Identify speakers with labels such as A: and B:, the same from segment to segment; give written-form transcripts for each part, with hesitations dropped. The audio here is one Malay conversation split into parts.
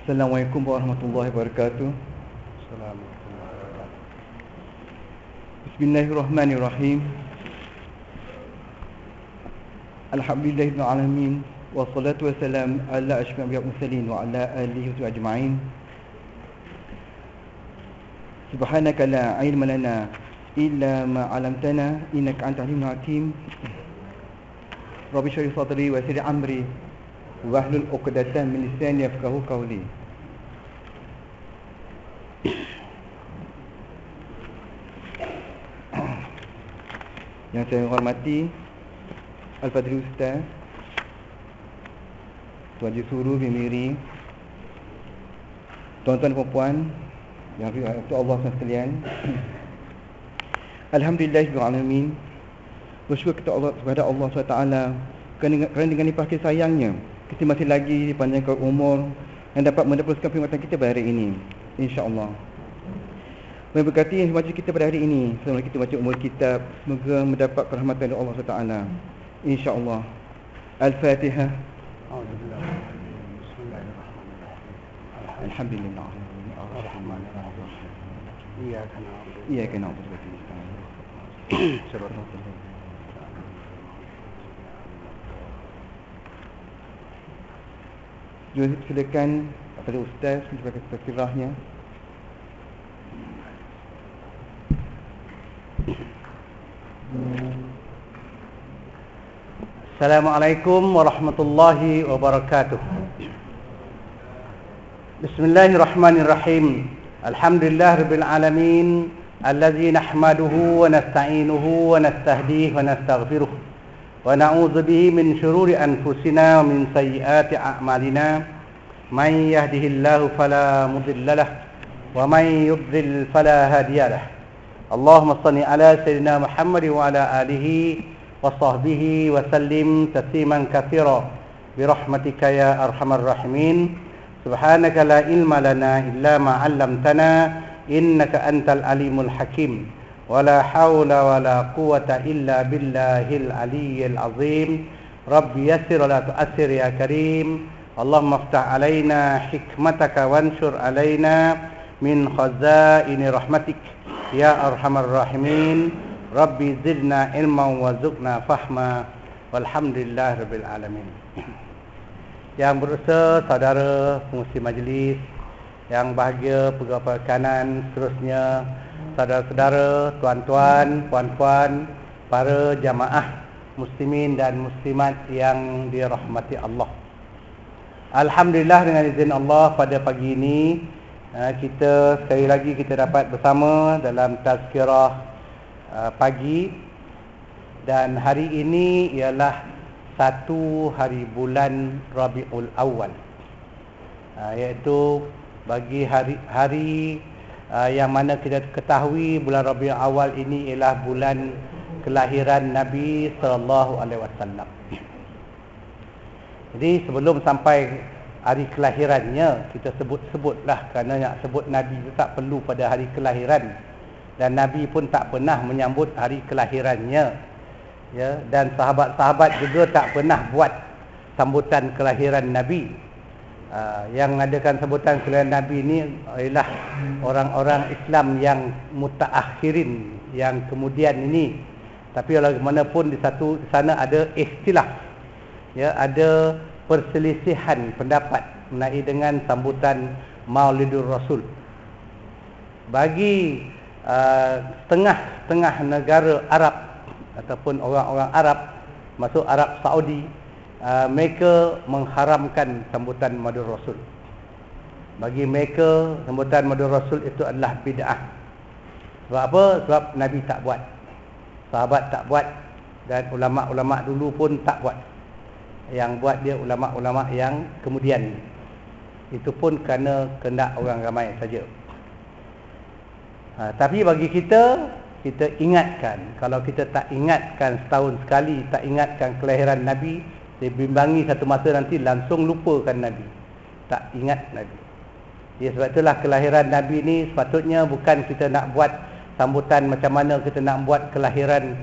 A: Assalamualaikum warahmatullahi wabarakatuh. Bismillahirrahmanirrahim. Alhamdulillahirabbil alamin wassalatu wassalam ala asyrafil mursalin wa ala alihi wa ajma'in. Subhanaka la ilma lana illa ma 'allamtana innaka antal alimul hakim. Rabbi shrah li sadri wa yassir amri wahlul 'uqdatam min lisani yafqahu qawli. Yang saya hormati Al-Fadhil Ustaz Tuan Haji Suruh Bimiri, tuan-tuan dan puan yang dirahmati Allah sekalian. Alhamdulillahirrahmanirrahim. Bersyukur kepada Allah SWT kerana dengan limpah kasih sayangnya kita masih lagi dipanjangkan umur dan dapat meneruskan perkhidmatan kita pada hari ini, insya-Allah. Memberkati yang baca kita pada hari ini, selama kita baca umur kitab, semoga mendapat rahmatan dari Allah SWT, insya-Allah. Al-Fatihah. Alhamdulillah. Iyyaka na'budu wa iyyaka nasta'in. Juga silakan kepada Ustaz sebagai tafsirahnya.
B: Assalamualaikum warahmatullahi wabarakatuh. Bismillahirrahmanirrahim. Alhamdulillahirabbil alamin alladzi nahmaduhu wa nasta'inuhu wa nastahdihi wa nastaghfiruh wa na'udzu bihi min shururi anfusina wa min sayyiati a'malina. Man yahdihillahu fala mudilla lahu wa man yudlil fala hadiya lahu. Allahumma shalli ala sayyidina Muhammad wa ala alihi wa sahbihi wa sallim tasliman katsira bi rahmatika ya arhamar rahimin. Subhanaka la ilma lana illa ma 'allamtana innaka antal alimul hakim. Wa la haula wa la quwwata illa billahil aliyyil azim. Rabbi yassir wa la tu'assir ya karim. Allahumma iftah alaina hikmataka wansur alaina min khazaini rahmatik ya arhamar rahimin. Rabbi zidna ilman warzuqna fahma. Walhamdulillahirabbil alamin. Yang berusaha saudara pengurusi majlis, yang bahagia pegawai kanan, seterusnya saudara-saudara, tuan-tuan, puan-puan, para jamaah muslimin dan muslimat yang dirahmati Allah. Alhamdulillah, dengan izin Allah pada pagi ini kita sekali lagi kita dapat bersama dalam tazkirah pagi, dan hari ini ialah 1 hari bulan Rabiul Awal, iaitu bagi hari yang mana kita ketahui bulan Rabiul Awal ini ialah bulan kelahiran Nabi sallallahu alaihi wasallam. Jadi sebelum sampai hari kelahirannya, kita sebut-sebutlah, kerana nak sebut Nabi itu tak perlu pada hari kelahiran, dan Nabi pun tak pernah menyambut hari kelahirannya, ya, dan sahabat-sahabat juga tak pernah buat sambutan kelahiran Nabi. Yang mengadakan sambutan kelahiran Nabi ini ialah orang-orang Islam yang mutaakhirin, yang kemudian ini. Tapi bagaimanapun di sana ada ikhtilaf, ya, ada perselisihan pendapat mengenai dengan sambutan Maulidur Rasul. Bagi setengah negara Arab ataupun orang-orang Arab, masuk Arab Saudi, mereka mengharamkan sambutan Maulidur Rasul. Bagi mereka sambutan Maulidur Rasul itu adalah bid'ah. Sebab apa? Sebab Nabi tak buat, sahabat tak buat, dan ulama-ulama dulu pun tak buat. Yang buat dia ulama-ulama yang kemudian. Itu pun kerana kehendak orang ramai saja. Tapi bagi kita ingatkan. Kalau kita tak ingatkan setahun sekali, tak ingatkan kelahiran Nabi, dibimbangi satu masa nanti langsung lupakan Nabi, tak ingat Nabi. Ya, sebab itulah kelahiran Nabi ni sepatutnya bukan kita nak buat sambutan macam mana kita nak buat kelahiran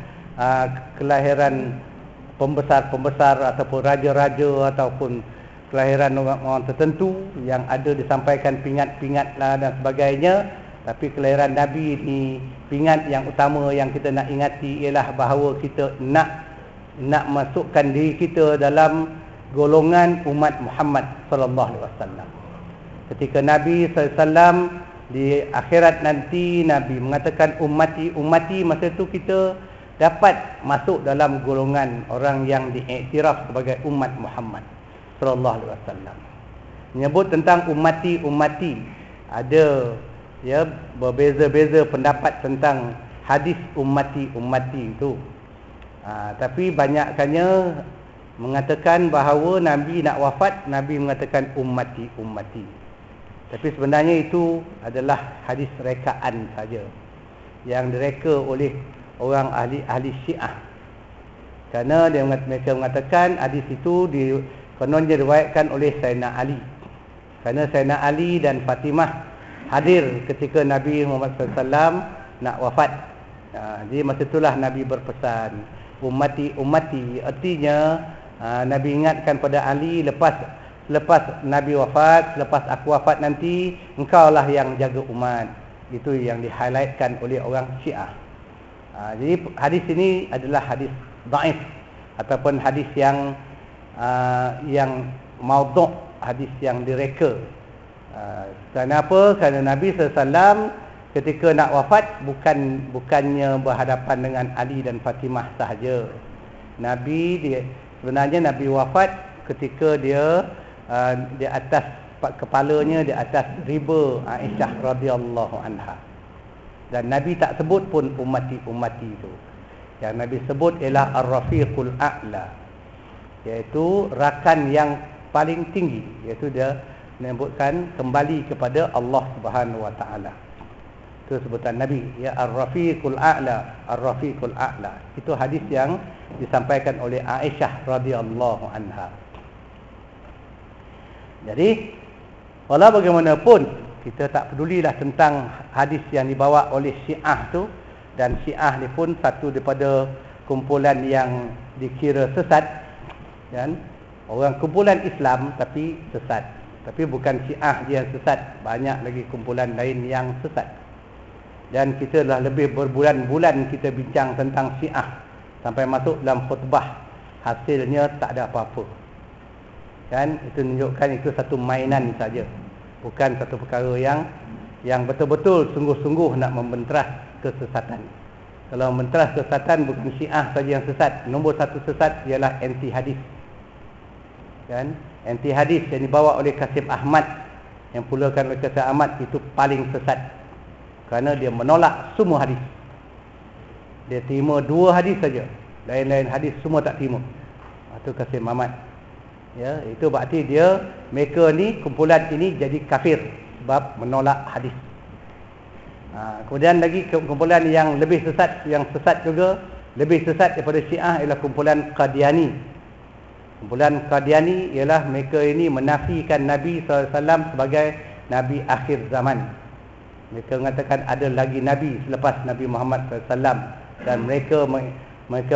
B: pembesar-pembesar ataupun raja-raja ataupun kelahiran orang tertentu yang ada disampaikan pingat-pingat lah dan sebagainya. Tapi kelahiran Nabi ni pingat yang utama yang kita nak ingati ialah bahawa kita nak masukkan diri kita dalam golongan umat Muhammad sallallahu alaihi wasallam. Ketika Nabi sallallahu alaihi wasallam di akhirat nanti Nabi mengatakan ummati, masa itu kita dapat masuk dalam golongan orang yang diiktiraf sebagai umat Muhammad sallallahu alaihi wasallam. Menyebut tentang ummati, ada ya berbeza-beza pendapat tentang hadis ummati itu. Tapi banyakkannya mengatakan bahawa Nabi nak wafat, Nabi mengatakan ummati. Tapi sebenarnya itu adalah hadis rekaan saja yang direka oleh orang ahli Syiah. Kerana mereka mengatakan hadis itu kononnya diriwayatkan oleh Sayyidina Ali. Kerana Sayyidina Ali dan Fatimah hadir ketika Nabi Muhammad SAW nak wafat. Jadi masa itulah Nabi berpesan ummati. Artinya Nabi ingatkan pada Ali, lepas Nabi wafat, lepas aku wafat nanti, engkaulah yang jaga umat. Itu yang di-highlightkan oleh orang Syiah. Jadi hadis ini adalah hadis dhaif ataupun hadis yang maudhu', hadis yang direka. Kenapa? Kerana Nabi SAW ketika nak wafat bukannya berhadapan dengan Ali dan Fatimah sahaja. Sebenarnya Nabi wafat ketika dia di atas kepalanya di atas riba Aisyah radhiyallahu anha. Dan Nabi tak sebut pun ummati itu. Yang Nabi sebut ialah ar-rafiqul a'la, iaitu rakan yang paling tinggi, iaitu dia menyebutkan kembali kepada Allah Subhanahu wa taala. Itu sebutan Nabi, ya ar-rafiqul a'la. Itu hadis yang disampaikan oleh Aisyah radhiyallahu anha. Jadi walau bagaimanapun kita tak pedulilah tentang hadis yang dibawa oleh Syiah tu, dan Syiah ni pun satu daripada kumpulan yang dikira sesat, kan? Orang kumpulan Islam tapi sesat. Tapi bukan Syiah je yang sesat, banyak lagi kumpulan lain yang sesat. Dan kita dah lebih berbulan-bulan kita bincang tentang Syiah, sampai masuk dalam khutbah, hasilnya tak ada apa-apa. Kan? Itu menunjukkan itu satu mainan saja, bukan satu perkara yang betul-betul sungguh-sungguh nak membenteras kesesatan. Kalau membenteras kesesatan, bukan Syiah saja yang sesat. Nombor satu sesat ialah anti hadis. Kan? Anti hadis yang dibawa oleh Qasim Ahmad, yang pulakan oleh Qasim Ahmad, itu paling sesat. Kerana dia menolak semua hadis. Dia terima 2 hadis saja, lain-lain hadis semua tak terima. Itu Qasim Ahmad. Ya, itu berarti mereka ni, kumpulan ini jadi kafir sebab menolak hadis. Kemudian lagi kumpulan yang lebih sesat, yang sesat juga, lebih sesat daripada Syiah ialah kumpulan Qadiani. Kumpulan Qadiani ialah mereka ini menafikan Nabi SAW sebagai Nabi akhir zaman. Mereka mengatakan ada lagi Nabi selepas Nabi Muhammad SAW. Dan mereka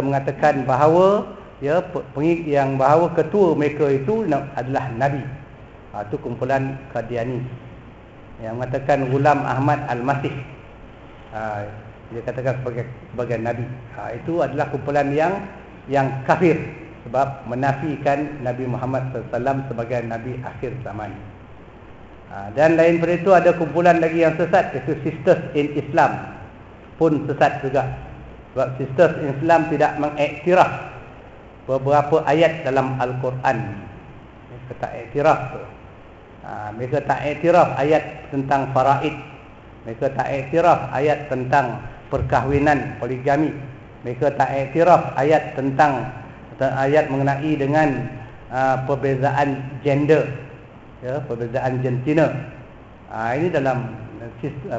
B: mengatakan bahawa bahawa ketua mereka itu adalah Nabi. Itu kumpulan Qadiani yang mengatakan Ghulam Ahmad Al-Masih, dia katakan sebagai Nabi. Itu adalah kumpulan yang kafir sebab menafikan Nabi Muhammad SAW sebagai Nabi akhir zaman. Dan lain daripada itu ada kumpulan lagi yang sesat, iaitu Sisters in Islam, pun sesat juga. Sebab Sisters in Islam tidak mengiktiraf beberapa ayat dalam Al-Quran. Mereka tak iktiraf tu. Mereka tak iktiraf ayat tentang faraid. Mereka tak iktiraf ayat tentang perkahwinan, poligami. Mereka tak iktiraf ayat tentang ayat mengenai dengan perbezaan gender, ya, perbezaan jantina. Ini dalam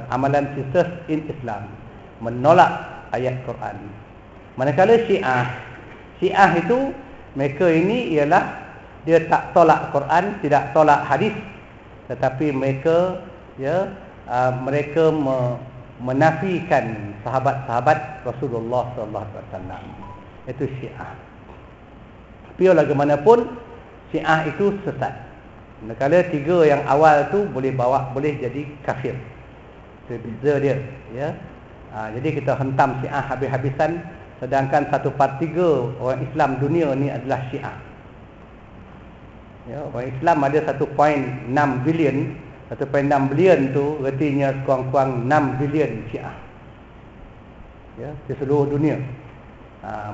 B: amalan Sisters in Islam, menolak ayat Quran. Manakala Syiah itu, mereka ini ialah dia tak tolak Quran, tidak tolak hadis, tetapi mereka menafikan sahabat-sahabat Rasulullah SAW. Itu Syiah. Tapi bagaimanapun Syiah itu sesat. Manakala 3 yang awal tu boleh jadi kafir. Itu beza dia, ya. Jadi kita hentam Syiah habis-habisan, sedangkan 1/3 orang Islam dunia ni adalah Syiah. Ya, orang Islam ada 1.6 bilion. 1.6 bilion tu artinya kurang-kurang 6 bilion Syiah. Ya, di seluruh dunia.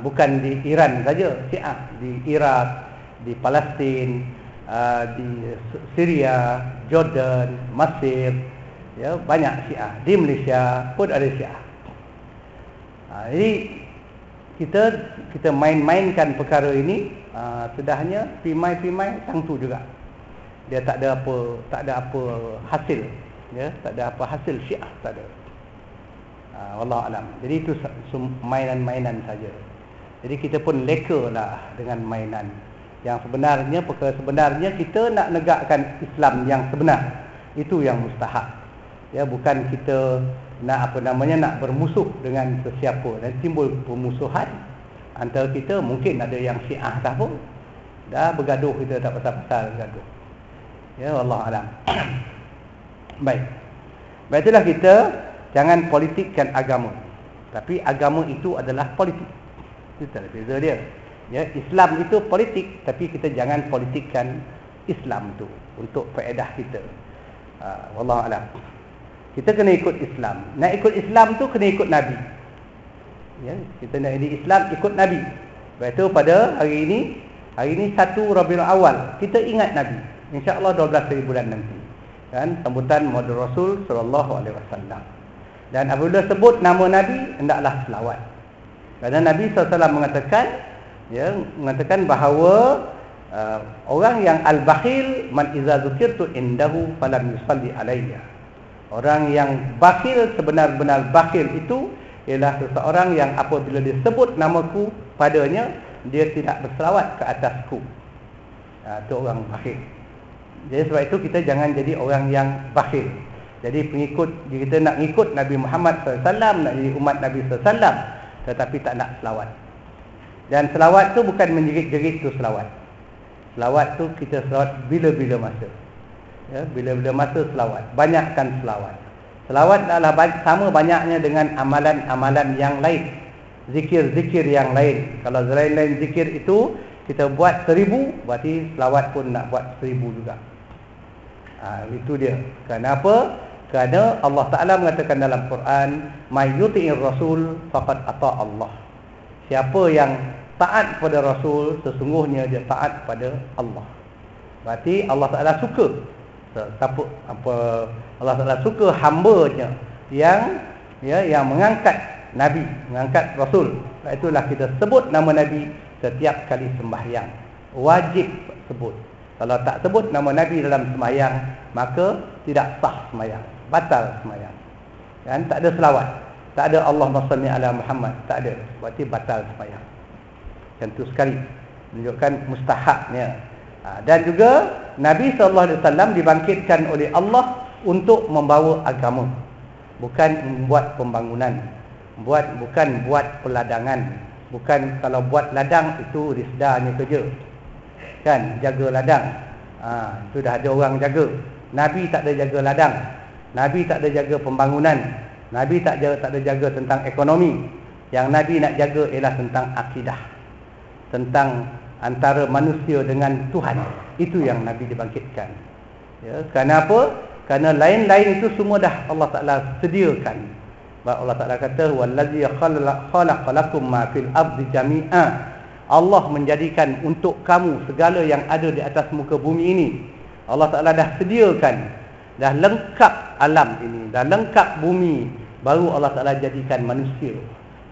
B: Bukan di Iran saja Syiah, di Iraq, di Palestin, di Syria, Jordan, Mesir, ya, banyak Syiah. Di Malaysia pun ada Syiah. Jadi kita main-mainkan perkara ini, sudahnya pimai-pimai tangtu juga. Dia tak ada apa hasil, ya, tak ada apa hasil Syiah, tak ada. Wallahu alam. Jadi itu mainan-mainan saja. Jadi kita pun lekalah dengan mainan. Yang sebenarnya, perkara sebenarnya kita nak negakkan Islam yang sebenar. Itu yang mustahak. Ya, bukan kita nak nak bermusuh dengan sesiapa dan timbul permusuhan antara kita. Mungkin ada yang Syiah dah pun dah bergaduh, kita tak pasal-pasal bergaduh. Ya, wallahu alam. Baik. Itulah kita jangan politikkan agama. Tapi agama itu adalah politik. Itu beza dia. Ya, Islam itu politik, tapi kita jangan politikkan Islam itu untuk faedah kita. Wallahu alam. Kita kena ikut Islam. Nak ikut Islam tu kena ikut Nabi. Ya, kita nak jadi Islam ikut Nabi. Sebab itu pada hari ini 1 Rabiul Awal, kita ingat Nabi. Insya-Allah 12 hari bulan nanti. Kan sambutan Maulid Rasul sallallahu alaihi wasallam. Dan apabila sebut nama Nabi, hendaklah selawat. Kerana Nabi SAW mengatakan bahawa orang yang al-bakhil man iza zukirtu indahu falam yusalli alayya. Orang yang bakhil, sebenar-benar bakhil itu ialah seseorang yang apabila disebut namaku padanya, dia tidak berselawat ke atasku. Itu orang bakhil. Jadi sebab itu kita jangan jadi orang yang bakhil. Jadi kita nak ikut Nabi Muhammad SAW, nak jadi umat Nabi SAW, tetapi tak nak selawat. Dan selawat tu bukan menjerit-jerit tu selawat. Selawat tu kita selawat bila-bila masa. Ya, bila-bila masa selawat. Banyakkan selawat. Selawat adalah sama banyaknya dengan amalan-amalan yang lain. Zikir-zikir yang lain. Kalau lain-lain zikir itu kita buat 1000, berarti selawat pun nak buat 1000 juga. Itu dia. Kenapa? Kerana Allah Ta'ala mengatakan dalam Quran, "May yuti'ir rasul faqad ata Allah." Siapa yang taat pada Rasul, sesungguhnya dia taat pada Allah. Berarti Allah Ta'ala suka. Allah Ta'ala suka hamba-Nya yang mengangkat Nabi, mengangkat Rasul. Itulah kita sebut nama Nabi setiap kali sembahyang. Wajib sebut. Kalau tak sebut nama Nabi dalam sembahyang, maka tidak sah sembahyang, batal sembahyang. Dan tak ada selawat, tak ada Allahumma salli ala Muhammad, tak ada, berarti batal sembahyang. Tentu sekali menunjukkan mustahabnya. Dan juga Nabi SAW dibangkitkan oleh Allah untuk membawa agama, bukan membuat pembangunan, bukan buat peladangan. Bukan kalau buat ladang itu risdanya kerja, kan, jaga ladang. Itu dah ada orang jaga. Nabi tak ada jaga ladang. Nabi tak ada jaga pembangunan. Nabi tak ada jaga tentang ekonomi. Yang Nabi nak jaga ialah tentang akidah, tentang antara manusia dengan Tuhan. Itu yang Nabi dibangkitkan. Ya, kerana apa? Kerana lain-lain itu semua dah Allah Ta'ala sediakan. Sebab Allah Ta'ala kata, "Wallazi khalaqalakum ma fil ardi jami'a." Allah menjadikan untuk kamu segala yang ada di atas muka bumi ini. Allah Ta'ala dah sediakan, dah lengkap alam ini, dah lengkap bumi. Baru Allah Ta'ala jadikan manusia,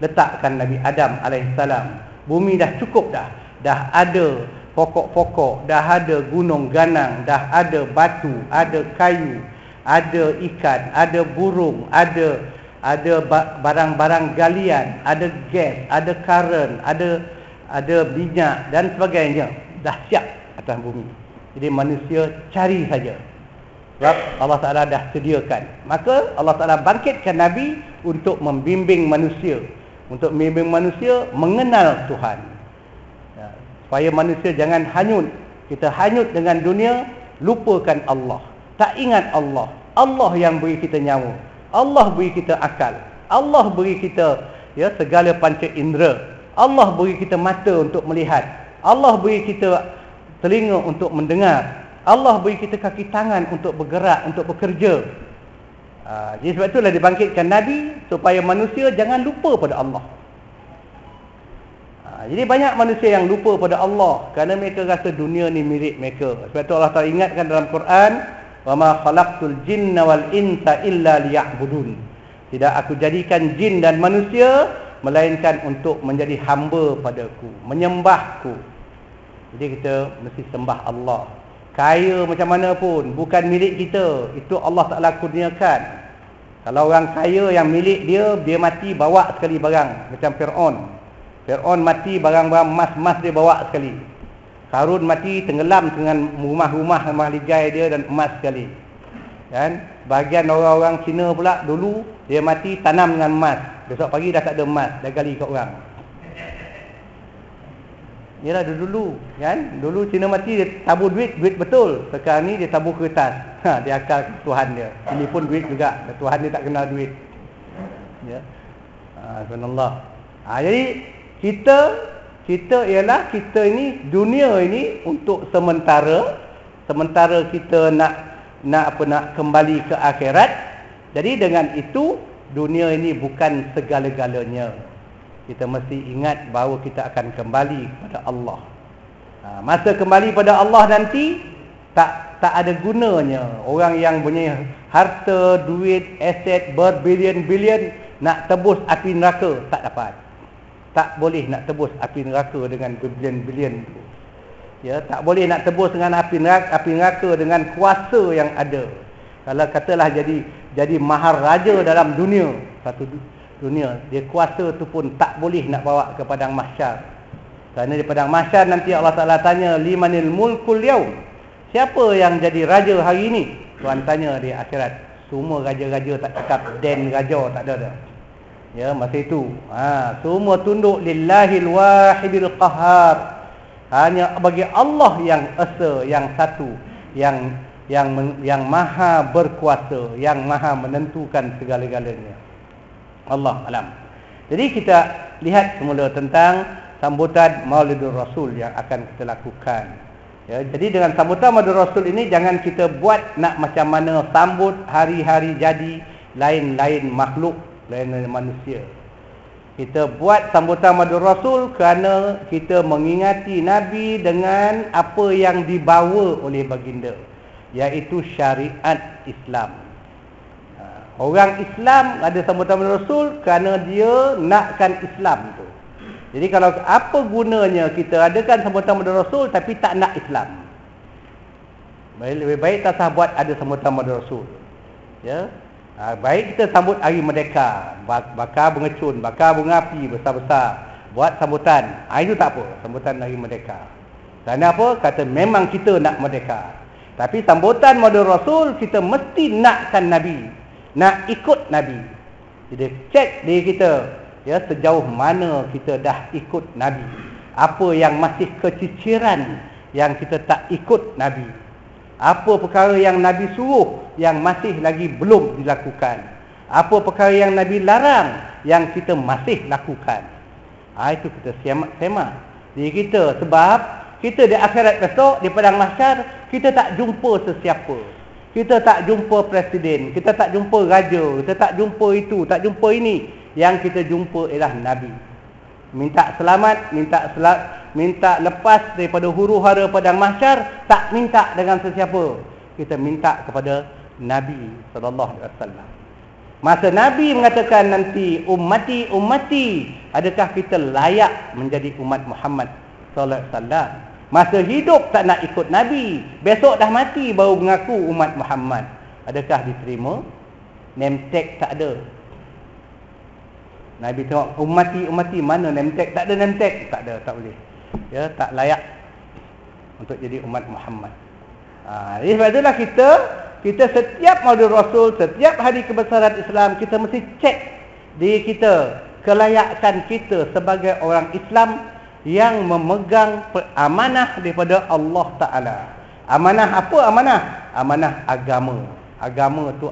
B: letakkan Nabi Adam alaihissalam. Bumi dah cukup dah. Dah ada pokok-pokok, dah ada gunung ganang, dah ada batu, ada kayu, ada ikan, ada burung, ada barang-barang galian, ada gas, ada karen, ada minyak dan sebagainya. Dah siap atas bumi. Jadi manusia cari saja. Sebab Allah Ta'ala dah sediakan. Maka Allah Ta'ala bangkitkan Nabi untuk membimbing manusia, untuk membimbing manusia mengenal Tuhan. Supaya manusia jangan hanyut. Kita hanyut dengan dunia, lupakan Allah, tak ingat Allah. Allah yang beri kita nyawa, Allah beri kita akal, Allah beri kita segala panca indera, Allah beri kita mata untuk melihat, Allah beri kita telinga untuk mendengar, Allah beri kita kaki tangan untuk bergerak, untuk bekerja. Jadi sebab itulah dibangkitkan Nabi supaya manusia jangan lupa pada Allah. Jadi banyak manusia yang lupa pada Allah kerana mereka rasa dunia ni milik mereka. Sebab itu Allah Ta'ala ingatkan dalam Quran, wa ma khalaqtul jinna wal insa illa liya'budun. Tidak aku jadikan jin dan manusia melainkan untuk menjadi hamba padaku, menyembahku. Jadi kita mesti sembah Allah. Kaya macam mana pun bukan milik kita, itu Allah Ta'ala kurniakan. Kalau orang kaya yang milik dia, dia mati bawa sekali barang, macam Fir'aun mati barang-barang emas-emas dia bawa sekali. Qarun mati tenggelam dengan rumah-rumah ligai dia dan emas sekali. Kan? Bahagian orang-orang Cina pula dulu dia mati tanam dengan emas. Besok pagi dah tak ada emas, dah gali kat orang. Yalah dulu kan? Dulu Cina mati dia tabur duit betul. Sekarang ni dia tabur kertas. Dia akal Tuhan dia. Ini pun duit juga. Tuhan dia tak kenal duit. Ya. Subhanallah. Jadi kita ialah kita ini, dunia ini untuk sementara kita nak kembali ke akhirat. Jadi dengan itu dunia ini bukan segala-galanya. Kita mesti ingat bahawa kita akan kembali kepada Allah. Masa kembali pada Allah nanti tak ada gunanya. Orang yang punya harta, duit, aset berbilion-bilion nak tebus api neraka tak dapat. Tak boleh nak tebus api neraka dengan berbilion-bilion tu. Ya, tak boleh nak tebus dengan api neraka dengan kuasa yang ada. Kalau katalah jadi maharaja dalam dunia, satu dunia, dia kuasa tu pun tak boleh nak bawa ke padang mahsyar. Kerana di padang mahsyar nanti Allah Ta'ala tanya, limanil mulkul yaum, siapa yang jadi raja hari ini? Tuhan tanya di akhirat. Semua raja-raja tak cakap den raja, tak ada dah. Ya, masa itu semua tunduk lillahil wahidil qahar. Hanya bagi Allah yang esa, yang satu, yang maha berkuasa, yang maha menentukan segala-galanya. Allah alam. Jadi kita lihat semula tentang sambutan Maulidur Rasul yang akan kita lakukan. Ya, jadi dengan sambutan Maulidur Rasul ini jangan kita buat nak macam mana sambut hari-hari jadi lain-lain makhluk, lain-lain manusia. Kita buat sambutan Maulidur Rasul kerana kita mengingati Nabi dengan apa yang dibawa oleh baginda, iaitu syariat Islam. Orang Islam ada sambutan Maulidur Rasul kerana dia nakkan Islam tu. Jadi kalau apa gunanya kita adakan sambutan Maulidur Rasul tapi tak nak Islam? Lebih baik tak sah buat ada sambutan Maulidur Rasul. Ya. Baik kita sambut hari merdeka, bakar bengecun, bakar bunga api besar-besar, buat sambutan. Itu tak apa, sambutan hari merdeka. Kerana apa? Kata memang kita nak merdeka. Tapi sambutan Maulidur Rasul kita mesti nakkan Nabi, nak ikut Nabi. Jadi cek diri kita, ya, sejauh mana kita dah ikut Nabi. Apa yang masih keciciran yang kita tak ikut Nabi. Apa perkara yang Nabi suruh yang masih lagi belum dilakukan. Apa perkara yang Nabi larang yang kita masih lakukan. Itu kita semak diri kita. Sebab kita di akhirat besok, di padang mahsyar, kita tak jumpa sesiapa. Kita tak jumpa presiden, kita tak jumpa raja, kita tak jumpa itu, tak jumpa ini. Yang kita jumpa ialah Nabi. Minta selamat, minta lepas daripada huru-hara padang mahsyar, tak minta dengan sesiapa. Kita minta kepada Nabi sallallahu alaihi wasallam. Masa Nabi mengatakan nanti ummati ummati, adakah kita layak menjadi umat Muhammad sallallahu alaihi wasallam? Masa hidup tak nak ikut Nabi, besok dah mati baru mengaku umat Muhammad. Adakah diterima? Name tag tak ada. Nabi tengok ummati mana name tag? Tak ada name tag, tak ada, tak boleh. Ya, tak layak untuk jadi umat Muhammad. Jadi sebab itulah kita setiap Maulidur Rasul, setiap hari kebesaran Islam, kita mesti cek diri kita, kelayakan kita sebagai orang Islam yang memegang amanah daripada Allah Ta'ala, Amanah apa amanah? Amanah agama. Agama tu